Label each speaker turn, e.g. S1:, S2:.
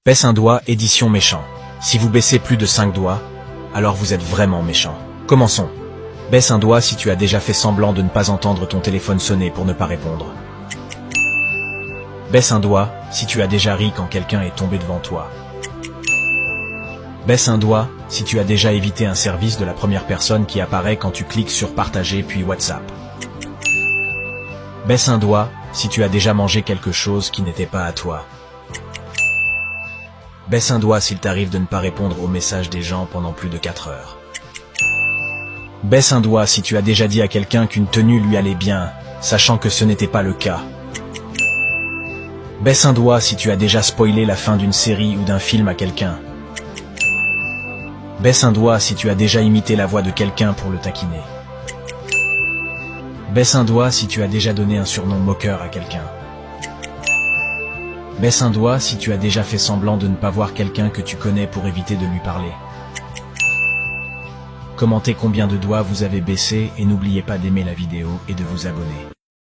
S1: Baisse un doigt, édition méchant. Si vous baissez plus de 5 doigts, alors vous êtes vraiment méchant. Commençons. Baisse un doigt si tu as déjà fait semblant de ne pas entendre ton téléphone sonner pour ne pas répondre. Baisse un doigt si tu as déjà ri quand quelqu'un est tombé devant toi. Baisse un doigt si tu as déjà évité un service de la première personne qui apparaît quand tu cliques sur partager puis WhatsApp. Baisse un doigt si tu as déjà mangé quelque chose qui n'était pas à toi. Baisse un doigt s'il t'arrive de ne pas répondre aux messages des gens pendant plus de 4 heures. Baisse un doigt si tu as déjà dit à quelqu'un qu'une tenue lui allait bien, sachant que ce n'était pas le cas. Baisse un doigt si tu as déjà spoilé la fin d'une série ou d'un film à quelqu'un. Baisse un doigt si tu as déjà imité la voix de quelqu'un pour le taquiner. Baisse un doigt si tu as déjà donné un surnom moqueur à quelqu'un. Baisse un doigt si tu as déjà fait semblant de ne pas voir quelqu'un que tu connais pour éviter de lui parler. Commentez combien de doigts vous avez baissé et n'oubliez pas d'aimer la vidéo et de vous abonner.